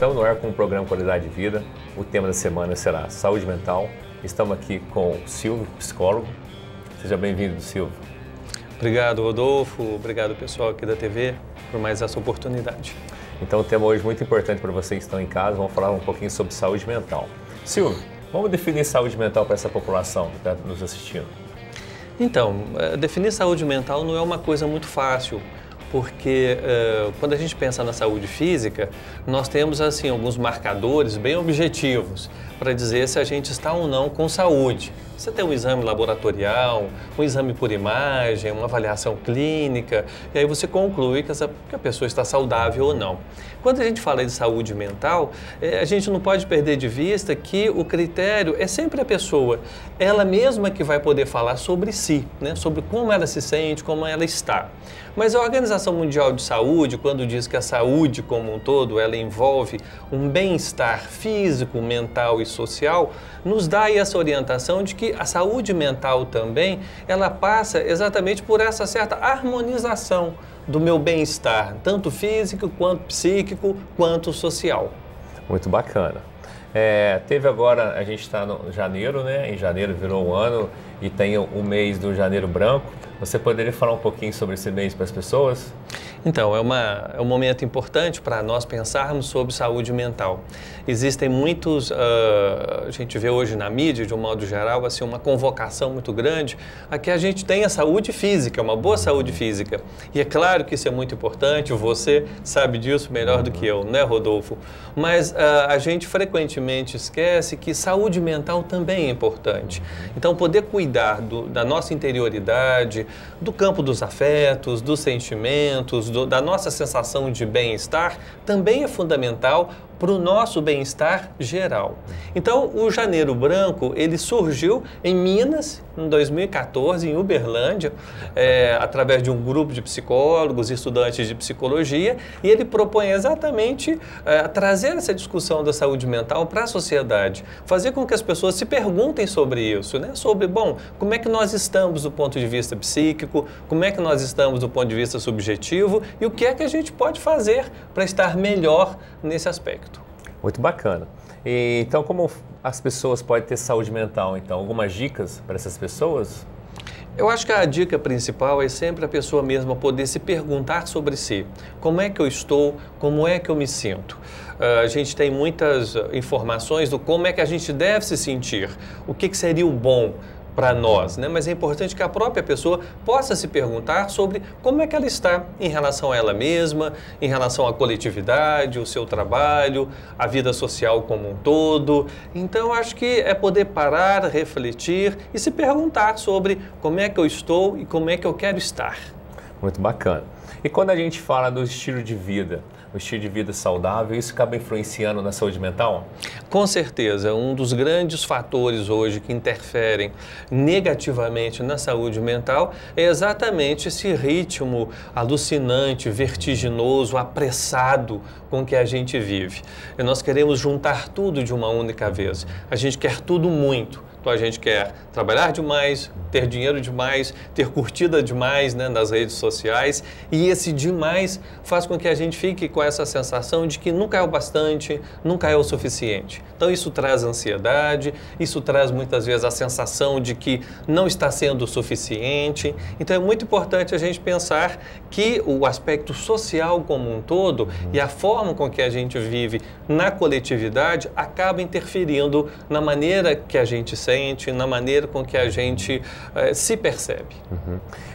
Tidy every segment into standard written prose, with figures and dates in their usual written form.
Estamos no ar com o programa Qualidade de Vida. O tema da semana será saúde mental. Estamos aqui com o Silvio, psicólogo. Seja bem-vindo, Silvio. Obrigado, Rodolfo. Obrigado, pessoal aqui da TV, por mais essa oportunidade. Então, o tema hoje muito importante para vocês que estão em casa. Vamos falar um pouquinho sobre saúde mental. Silvio, vamos definir saúde mental para essa população que está nos assistindo. Então, definir saúde mental não é uma coisa muito fácil, porque quando a gente pensa na saúde física, nós temos assim alguns marcadores bem objetivos para dizer se a gente está ou não com saúde. Você tem um exame laboratorial, um exame por imagem, uma avaliação clínica, e aí você conclui que a pessoa está saudável ou não. Quando a gente fala de saúde mental, a gente não pode perder de vista que o critério é sempre a pessoa, ela mesma que vai poder falar sobre si, né? Sobre como ela se sente, como ela está. Mas a Organização Mundial de Saúde, quando diz que a saúde como um todo, ela envolve um bem-estar físico, mental e social, nos dá aí essa orientação de que a saúde mental também, ela passa exatamente por essa certa harmonização do meu bem-estar, tanto físico, quanto psíquico, quanto social. Muito bacana. Teve agora, a gente está no janeiro, né? Em janeiro virou um ano e tem o mês do Janeiro Branco. Você poderia falar um pouquinho sobre esse mês para as pessoas? Então, é um momento importante para nós pensarmos sobre saúde mental. Existem muitos, a gente vê hoje na mídia, de um modo geral, assim, uma convocação muito grande a que a gente tenha saúde física, uma boa saúde física. E é claro que isso é muito importante, você sabe disso melhor do que eu, né, Rodolfo? Mas a gente frequentemente esquece que saúde mental também é importante. Então, poder cuidar da nossa interioridade, do campo dos afetos, dos sentimentos, da nossa sensação de bem-estar, também é fundamental para o nosso bem-estar geral. Então, o Janeiro Branco, ele surgiu em Minas, em 2014, em Uberlândia, através de um grupo de psicólogos, estudantes de psicologia, e ele propõe exatamente trazer essa discussão da saúde mental para a sociedade, fazer com que as pessoas se perguntem sobre isso, né? Sobre, bom, como é que nós estamos do ponto de vista psíquico, como é que nós estamos do ponto de vista subjetivo e o que é que a gente pode fazer para estar melhor nesse aspecto. Muito bacana. E, então, como as pessoas podem ter saúde mental? Então, algumas dicas para essas pessoas? Eu acho que a dica principal é sempre a pessoa mesma poder se perguntar sobre si. Como é que eu estou? Como é que eu me sinto? A gente tem muitas informações do como é que a gente deve se sentir, o que seria o bom para nós, né? Mas é importante que a própria pessoa possa se perguntar sobre como é que ela está em relação a ela mesma, em relação à coletividade, o seu trabalho, a vida social como um todo. Então, acho que é poder parar, refletir e se perguntar sobre como é que eu estou e como é que eu quero estar. Muito bacana. E quando a gente fala do estilo de vida, o estilo de vida saudável, isso acaba influenciando na saúde mental? Com certeza, um dos grandes fatores hoje que interferem negativamente na saúde mental é exatamente esse ritmo alucinante, vertiginoso, apressado com que a gente vive. E nós queremos juntar tudo de uma única vez. A gente quer tudo muito. Então a gente quer trabalhar demais, ter dinheiro demais, ter curtida demais, né, nas redes sociais, e esse demais faz com que a gente fique com essa sensação de que nunca é o bastante, nunca é o suficiente. Então isso traz ansiedade, isso traz muitas vezes a sensação de que não está sendo o suficiente. Então é muito importante a gente pensar que o aspecto social como um todo e a forma com que a gente vive na coletividade acaba interferindo na maneira que a gente sente, na maneira com que a gente se percebe.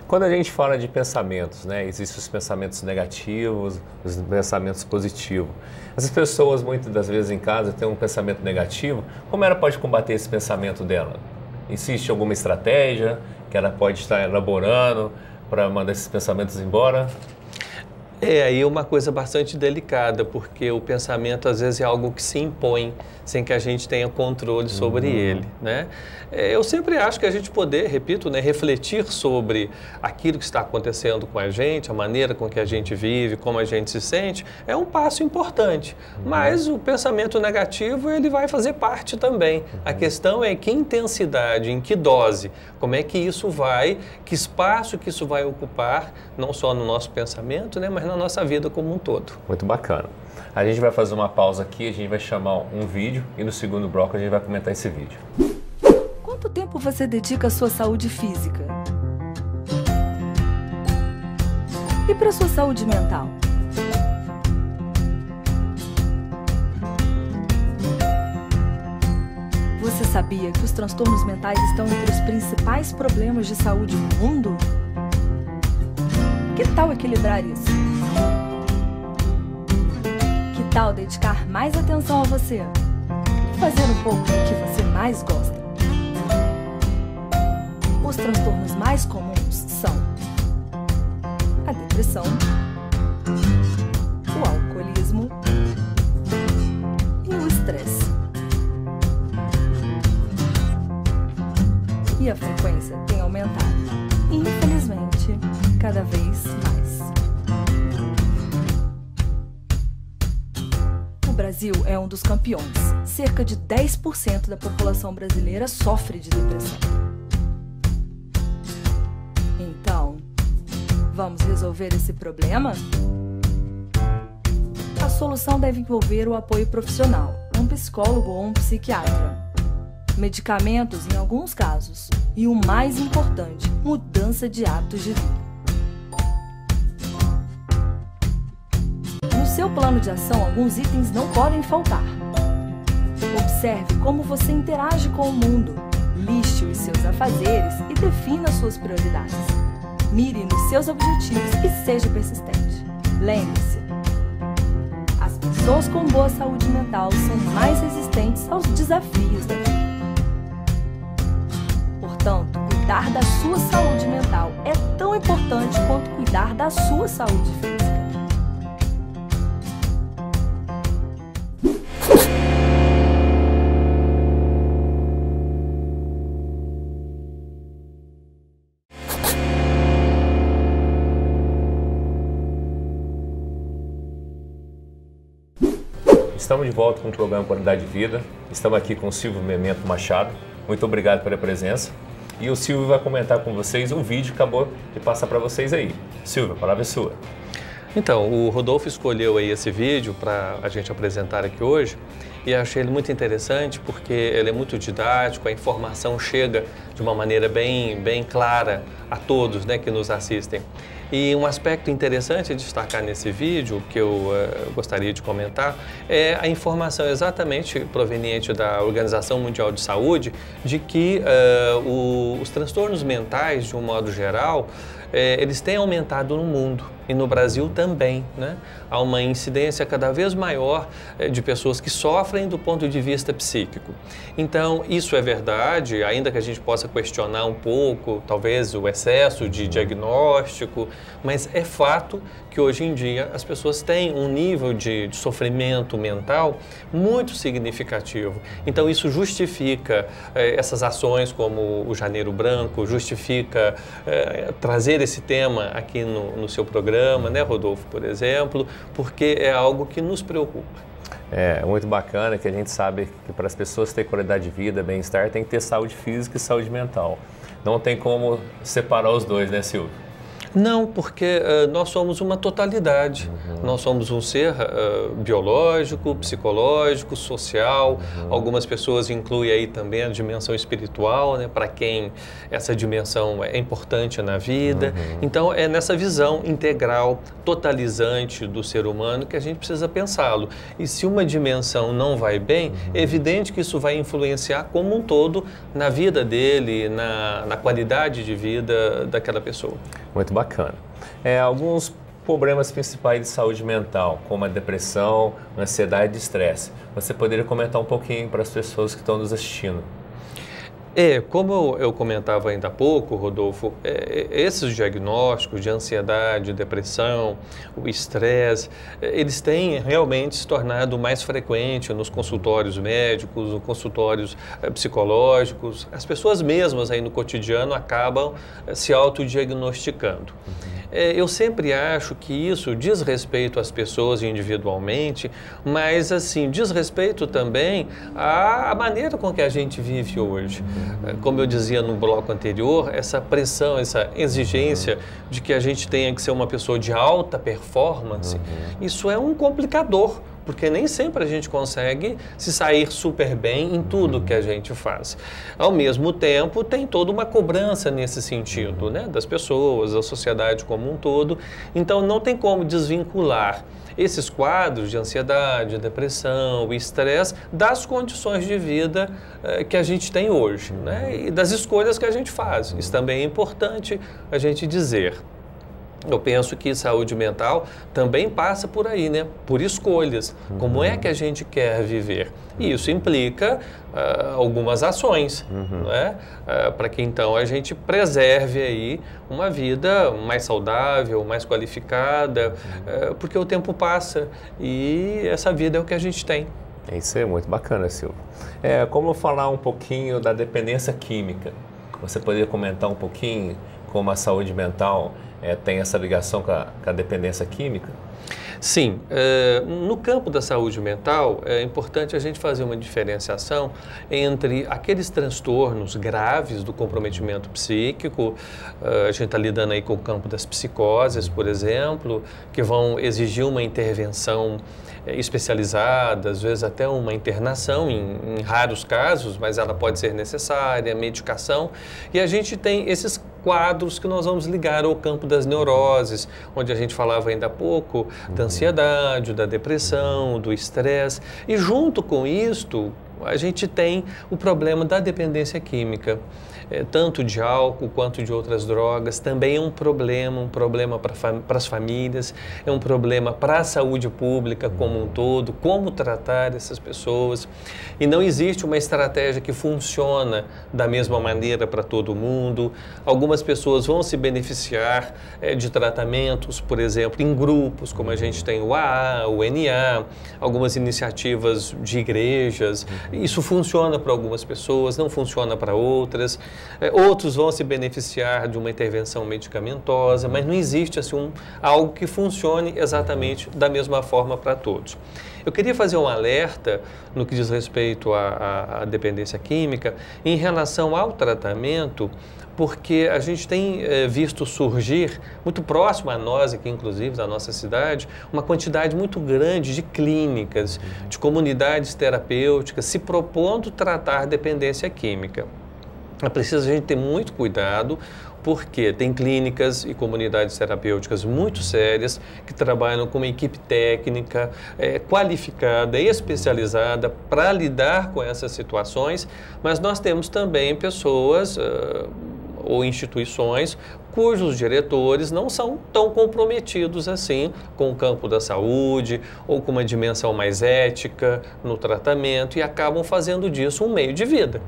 Quando a gente fala de pensamentos, né, existem os pensamentos negativos, os pensamentos positivos. Essas pessoas, muitas das vezes em casa, têm um pensamento negativo. Como ela pode combater esse pensamento dela? Existe alguma estratégia que ela pode estar elaborando para mandar esses pensamentos embora? Aí é uma coisa bastante delicada, porque o pensamento às vezes é algo que se impõe sem que a gente tenha controle sobre ele, né? Eu sempre acho que a gente poder, repito, né, refletir sobre aquilo que está acontecendo com a gente, a maneira com que a gente vive, como a gente se sente, é um passo importante. Mas o pensamento negativo, ele vai fazer parte também. A questão é que intensidade, em que dose, como é que isso vai, que espaço que isso vai ocupar, não só no nosso pensamento, né, mas na na nossa vida como um todo. Muito bacana. A gente vai fazer uma pausa aqui, a gente vai chamar um vídeo e no segundo bloco a gente vai comentar esse vídeo. Quanto tempo você dedica à sua saúde física? E para a sua saúde mental? Você sabia que os transtornos mentais estão entre os principais problemas de saúde no mundo? Que tal equilibrar isso? Que tal dedicar mais atenção a você? E fazer um pouco do que você mais gosta? Os transtornos mais comuns são a depressão, o alcoolismo e o estresse. E a frequência tem aumentado, infelizmente, cada vez mais. O Brasil é um dos campeões. Cerca de 10% da população brasileira sofre de depressão. Então, vamos resolver esse problema? A solução deve envolver o apoio profissional, um psicólogo ou um psiquiatra. Medicamentos em alguns casos e o mais importante, mudança de hábitos de vida. No seu plano de ação, alguns itens não podem faltar. Observe como você interage com o mundo, liste os seus afazeres e defina suas prioridades. Mire nos seus objetivos e seja persistente. Lembre-se, as pessoas com boa saúde mental são mais resistentes aos desafios da vida. Portanto, cuidar da sua saúde mental é tão importante quanto cuidar da sua saúde física. Estamos de volta com o programa Qualidade de Vida. Estamos aqui com o Silvio Memento Machado. Muito obrigado pela presença. E o Silvio vai comentar com vocês um vídeo que acabou de passar para vocês aí. Silvio, a palavra é sua. Então, o Rodolfo escolheu aí esse vídeo para a gente apresentar aqui hoje e achei ele muito interessante porque ele é muito didático, a informação chega de uma maneira bem clara a todos, né, que nos assistem. E um aspecto interessante a destacar nesse vídeo, que eu gostaria de comentar, é a informação exatamente proveniente da Organização Mundial de Saúde de que os transtornos mentais, de um modo geral, eles têm aumentado no mundo e no Brasil também, né? Há uma incidência cada vez maior de pessoas que sofrem do ponto de vista psíquico. Então, isso é verdade, ainda que a gente possa questionar um pouco, talvez, o excesso de diagnóstico, mas é fato que hoje em dia as pessoas têm um nível de sofrimento mental muito significativo. Então, isso justifica essas ações como o Janeiro Branco, justifica trazer esse tema aqui no seu programa, né, Rodolfo, por exemplo, porque é algo que nos preocupa. É muito bacana que a gente sabe que para as pessoas terem qualidade de vida, bem-estar, tem que ter saúde física e saúde mental. Não tem como separar os dois, né, Silvio? Não, porque nós somos uma totalidade. Nós somos um ser biológico, psicológico, social. Algumas pessoas incluem aí também a dimensão espiritual, né, para quem essa dimensão é importante na vida. Então, é nessa visão integral, totalizante do ser humano que a gente precisa pensá-lo. E se uma dimensão não vai bem, é evidente que isso vai influenciar como um todo na vida dele, na qualidade de vida daquela pessoa. Muito bacana. Alguns problemas principais de saúde mental, como a depressão, ansiedade e estresse. Você poderia comentar um pouquinho para as pessoas que estão nos assistindo? Como eu comentava ainda há pouco, Rodolfo, esses diagnósticos de ansiedade, depressão, o estresse, eles têm realmente se tornado mais frequente nos consultórios médicos, nos consultórios psicológicos. As pessoas mesmas aí no cotidiano acabam se autodiagnosticando. Eu sempre acho que isso diz respeito às pessoas individualmente, mas assim, diz respeito também à maneira com que a gente vive hoje. como eu dizia no bloco anterior, essa pressão, essa exigência de que a gente tenha que ser uma pessoa de alta performance, isso é um complicador, porque nem sempre a gente consegue se sair super bem em tudo que a gente faz. Ao mesmo tempo, tem toda uma cobrança nesse sentido, né, das pessoas, da sociedade como um todo. Então, não tem como desvincular esses quadros de ansiedade, depressão, estresse das condições de vida que a gente tem hoje, né, e das escolhas que a gente faz. Isso também é importante a gente dizer. Eu penso que saúde mental também passa por aí, né? Por escolhas. Como é que a gente quer viver? E isso implica algumas ações, não é? Para que então a gente preserve aí uma vida mais saudável, mais qualificada, porque o tempo passa e essa vida é o que a gente tem. Isso é muito bacana, Silvio. Como falar um pouquinho da dependência química? Você poderia comentar um pouquinho como a saúde mental tem essa ligação com a dependência química? Sim, no campo da saúde mental é importante a gente fazer uma diferenciação entre aqueles transtornos graves do comprometimento psíquico, a gente está lidando aí com o campo das psicoses, por exemplo, que vão exigir uma intervenção especializada, às vezes até uma internação em raros casos, mas ela pode ser necessária, medicação, e a gente tem esses quadros que nós vamos ligar ao campo das neuroses, onde a gente falava ainda há pouco da ansiedade, da depressão, do estresse, e junto com isto a gente tem o problema da dependência química. Tanto de álcool quanto de outras drogas, também é um problema para as famílias, é um problema para a saúde pública como um todo, como tratar essas pessoas. E não existe uma estratégia que funciona da mesma maneira para todo mundo. Algumas pessoas vão se beneficiar de tratamentos, por exemplo, em grupos, como a gente tem o AA, o NA, algumas iniciativas de igrejas. Isso funciona para algumas pessoas, não funciona para outras. Outros vão se beneficiar de uma intervenção medicamentosa, mas não existe assim, algo que funcione exatamente da mesma forma para todos. Eu queria fazer um alerta no que diz respeito à dependência química em relação ao tratamento, porque a gente tem visto surgir, muito próximo a nós aqui, inclusive, da nossa cidade, uma quantidade muito grande de clínicas, de comunidades terapêuticas se propondo tratar dependência química. É preciso a gente ter muito cuidado, porque tem clínicas e comunidades terapêuticas muito sérias que trabalham com uma equipe técnica qualificada e especializada para lidar com essas situações, mas nós temos também pessoas ou instituições cujos diretores não são tão comprometidos assim com o campo da saúde ou com uma dimensão mais ética no tratamento e acabam fazendo disso um meio de vida.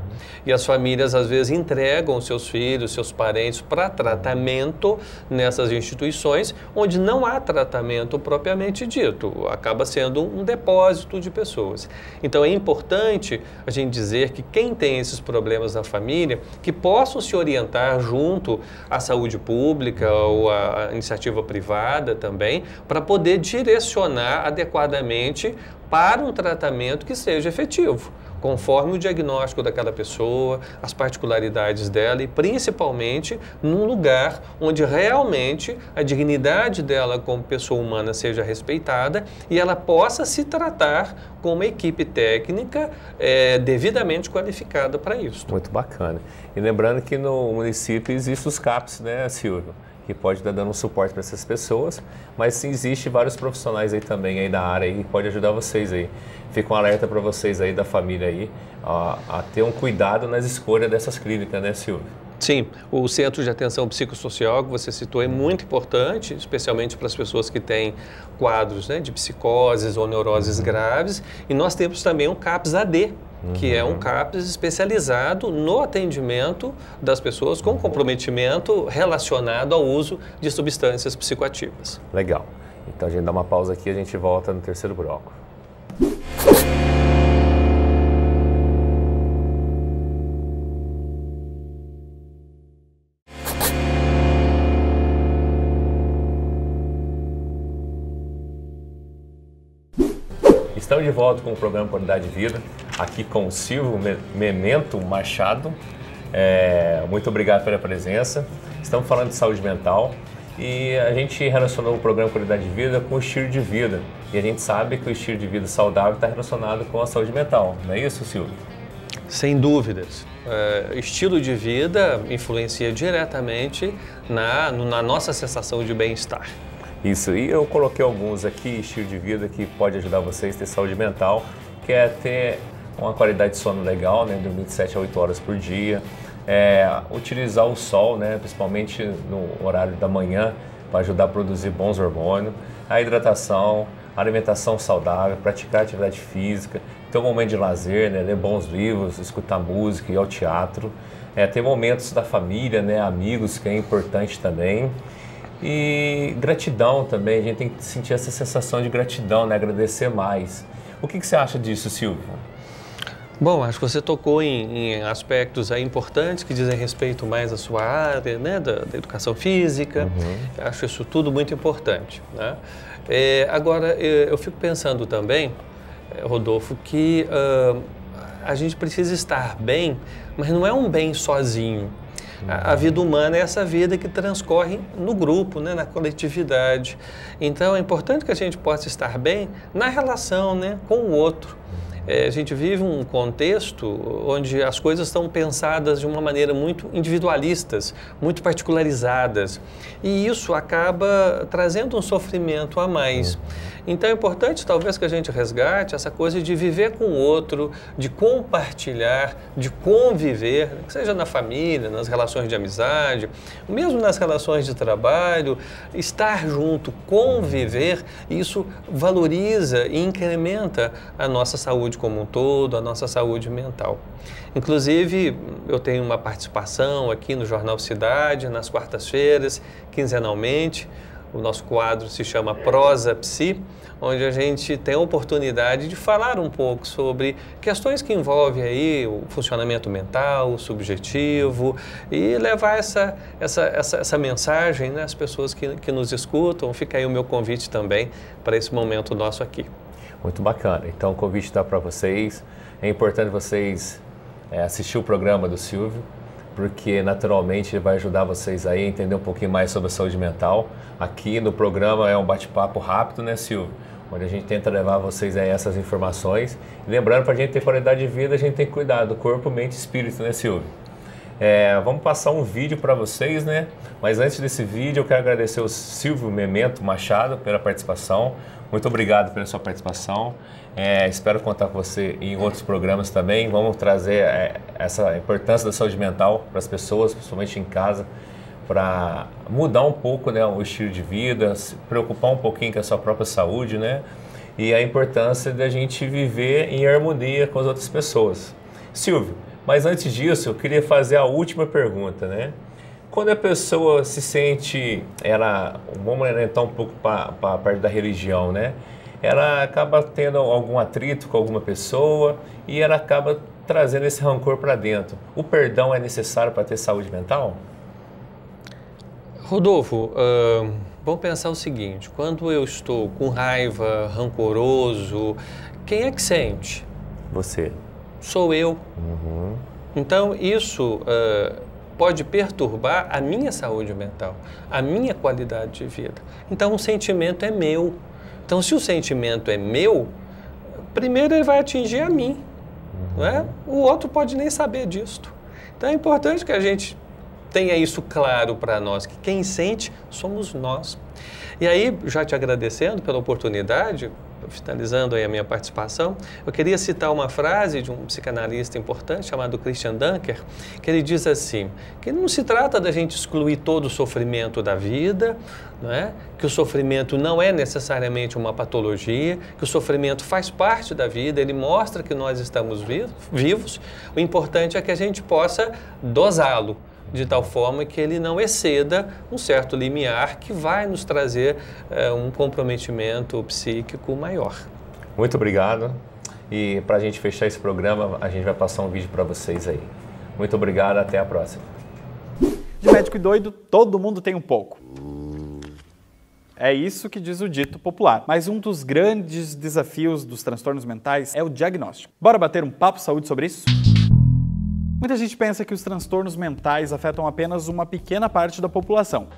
E as famílias às vezes entregam seus filhos, seus parentes para tratamento nessas instituições onde não há tratamento propriamente dito, acaba sendo um depósito de pessoas. Então é importante a gente dizer que quem tem esses problemas na família, que possam se orientar junto à saúde pública ou à iniciativa privada também, para poder direcionar adequadamente para um tratamento que seja efetivo, conforme o diagnóstico daquela pessoa, as particularidades dela e principalmente num lugar onde realmente a dignidade dela como pessoa humana seja respeitada e ela possa se tratar com uma equipe técnica devidamente qualificada para isso. Muito bacana. E lembrando que no município existem os CAPs, né, Silvio? Que pode estar dando um suporte para essas pessoas, mas sim, existe vários profissionais aí também aí da área aí, que pode ajudar vocês aí. Fica um alerta para vocês aí da família aí, a ter um cuidado nas escolhas dessas clínicas, né, Silvio? Sim, o Centro de Atenção Psicossocial que você citou é muito importante, especialmente para as pessoas que têm quadros, né, de psicoses ou neuroses graves, e nós temos também um CAPS-AD, que é um CAPS especializado no atendimento das pessoas com comprometimento relacionado ao uso de substâncias psicoativas. Legal. Então a gente dá uma pausa aqui e a gente volta no terceiro bloco. Estamos de volta com o programa Qualidade de Vida, aqui com o Silvio Memento Machado, Muito obrigado pela presença. Estamos falando de saúde mental e a gente relacionou o programa Qualidade de Vida com o estilo de vida. E a gente sabe que o estilo de vida saudável está relacionado com a saúde mental, não é isso, Silvio? Sem dúvidas. Estilo de vida influencia diretamente na nossa sensação de bem-estar. Isso, e eu coloquei alguns aqui, estilo de vida que pode ajudar vocês a ter saúde mental, que é ter uma qualidade de sono legal, né, dormir de 7 a 8 horas por dia, utilizar o sol, né, principalmente no horário da manhã, para ajudar a produzir bons hormônios, a hidratação, a alimentação saudável, praticar atividade física, ter um momento de lazer, né, ler bons livros, escutar música, ir ao teatro, ter momentos da família, né, amigos, que é importante também. E gratidão também, a gente tem que sentir essa sensação de gratidão, né, agradecer mais. O que você acha disso, Silvio? Bom, acho que você tocou em aspectos aí importantes que dizem respeito mais à sua área, né, da educação física. Acho isso tudo muito importante, né? Agora, eu fico pensando também, Rodolfo, que a gente precisa estar bem, mas não é um bem sozinho. A vida humana é essa vida que transcorre no grupo, né, na coletividade. Então, é importante que a gente possa estar bem na relação, né, com o outro. A gente vive um contexto onde as coisas estão pensadas de uma maneira muito individualistas, muito particularizadas, e isso acaba trazendo um sofrimento a mais. Então é importante talvez que a gente resgate essa coisa de viver com o outro, de compartilhar, de conviver, que seja na família, nas relações de amizade, mesmo nas relações de trabalho, estar junto, conviver, isso valoriza e incrementa a nossa saúde como um todo, a nossa saúde mental. Inclusive, eu tenho uma participação aqui no Jornal Cidade, nas quartas-feiras, quinzenalmente. O nosso quadro se chama Prosa Psi, onde a gente tem a oportunidade de falar um pouco sobre questões que envolvem aí o funcionamento mental, o subjetivo, e levar essa mensagem, né, às pessoas que nos escutam. Fica aí o meu convite também para esse momento nosso aqui. Muito bacana. Então o convite está para vocês. É importante vocês assistir o programa do Silvio, porque naturalmente ele vai ajudar vocês aí a entender um pouquinho mais sobre a saúde mental. Aqui no programa é um bate-papo rápido, né, Silvio? Onde a gente tenta levar vocês a essas informações. E lembrando, para a gente ter qualidade de vida, a gente tem que cuidar do corpo, mente e espírito, né, Silvio? Vamos passar um vídeo para vocês, né? Mas antes desse vídeo, eu quero agradecer ao Silvio Memento Machado pela participação. Muito obrigado pela sua participação. Espero contar com você em outros programas também. Vamos trazer essa importância da saúde mental para as pessoas, principalmente em casa, para mudar um pouco, né, o estilo de vida, se preocupar um pouquinho com a sua própria saúde, né? E a importância da gente viver em harmonia com as outras pessoas. Silvio, mas antes disso, eu queria fazer a última pergunta, né? Quando a pessoa se sente, vamos orientar um pouco para a parte da religião, né? Ela acaba tendo algum atrito com alguma pessoa e ela acaba trazendo esse rancor para dentro. O perdão é necessário para ter saúde mental? Rodolfo, vamos pensar o seguinte: quando eu estou com raiva, rancoroso, quem é que sente? Você. Sou eu. Então isso pode perturbar a minha saúde mental, a minha qualidade de vida. Então o sentimento é meu. Então se o sentimento é meu, primeiro ele vai atingir a mim, não é? O outro pode nem saber disto. Então é importante que a gente tenha isso claro para nós, que quem sente somos nós. E aí, já te agradecendo pela oportunidade, finalizando aí a minha participação, eu queria citar uma frase de um psicanalista importante chamado Christian Dunker, que ele diz assim, que não se trata da gente excluir todo o sofrimento da vida, não é? Que o sofrimento não é necessariamente uma patologia, que o sofrimento faz parte da vida, ele mostra que nós estamos vivos, o importante é que a gente possa dosá-lo, de tal forma que ele não exceda um certo limiar que vai nos trazer um comprometimento psíquico maior. Muito obrigado. E para a gente fechar esse programa, a gente vai passar um vídeo para vocês aí. Muito obrigado, até a próxima. De médico e doido, todo mundo tem um pouco. É isso que diz o dito popular. Mas um dos grandes desafios dos transtornos mentais é o diagnóstico. Bora bater um papo saúde sobre isso? Muita gente pensa que os transtornos mentais afetam apenas uma pequena parte da população.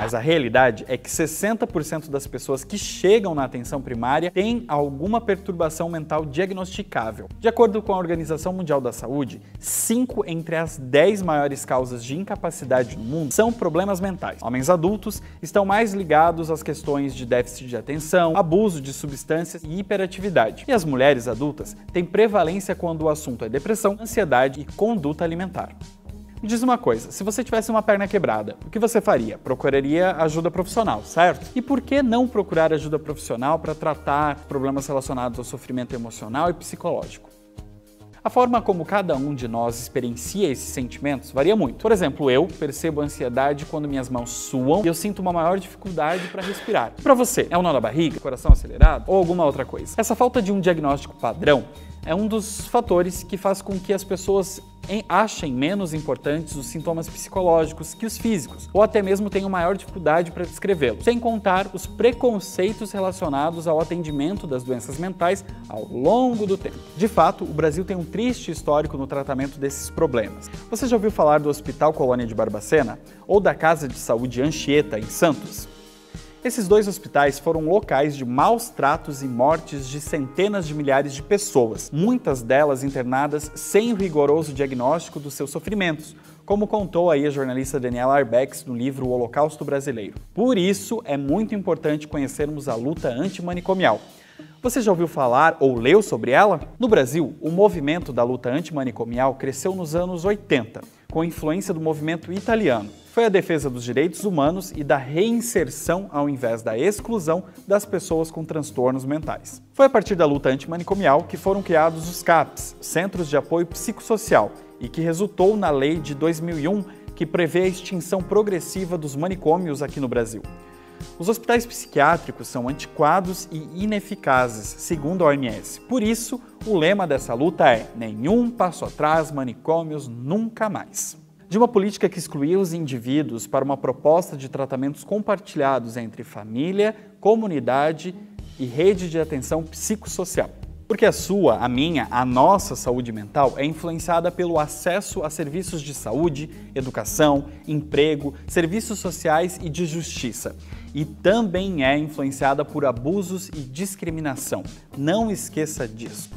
Mas a realidade é que 60% das pessoas que chegam na atenção primária têm alguma perturbação mental diagnosticável. De acordo com a Organização Mundial da Saúde, 5 entre as 10 maiores causas de incapacidade no mundo são problemas mentais. Homens adultos estão mais ligados às questões de déficit de atenção, abuso de substâncias e hiperatividade. E as mulheres adultas têm prevalência quando o assunto é depressão, ansiedade e conduta alimentar. Me diz uma coisa, se você tivesse uma perna quebrada, o que você faria? Procuraria ajuda profissional, certo? E por que não procurar ajuda profissional para tratar problemas relacionados ao sofrimento emocional e psicológico? A forma como cada um de nós experiencia esses sentimentos varia muito. Por exemplo, eu percebo ansiedade quando minhas mãos suam e eu sinto uma maior dificuldade para respirar. Para você, é um nó na barriga, coração acelerado ou alguma outra coisa? Essa falta de um diagnóstico padrão é um dos fatores que faz com que as pessoas achem menos importantes os sintomas psicológicos que os físicos, ou até mesmo tenham maior dificuldade para descrevê-los, sem contar os preconceitos relacionados ao atendimento das doenças mentais ao longo do tempo. De fato, o Brasil tem um triste histórico no tratamento desses problemas. Você já ouviu falar do Hospital Colônia de Barbacena ou da Casa de Saúde Anchieta, em Santos? Esses dois hospitais foram locais de maus tratos e mortes de centenas de milhares de pessoas, muitas delas internadas sem o rigoroso diagnóstico dos seus sofrimentos, como contou aí a jornalista Daniela Arbex no livro O Holocausto Brasileiro. Por isso, é muito importante conhecermos a luta antimanicomial. Você já ouviu falar ou leu sobre ela? No Brasil, o movimento da luta antimanicomial cresceu nos anos 80, com influência do movimento italiano. Foi a defesa dos direitos humanos e da reinserção ao invés da exclusão das pessoas com transtornos mentais. Foi a partir da luta antimanicomial que foram criados os CAPs, Centros de Apoio Psicossocial, e que resultou na lei de 2001 que prevê a extinção progressiva dos manicômios aqui no Brasil. Os hospitais psiquiátricos são antiquados e ineficazes, segundo a OMS. Por isso, o lema dessa luta é nenhum passo atrás, manicômios nunca mais. De uma política que excluía os indivíduos para uma proposta de tratamentos compartilhados entre família, comunidade e rede de atenção psicossocial. Porque a sua, a minha, a nossa saúde mental é influenciada pelo acesso a serviços de saúde, educação, emprego, serviços sociais e de justiça. E também é influenciada por abusos e discriminação. Não esqueça disso.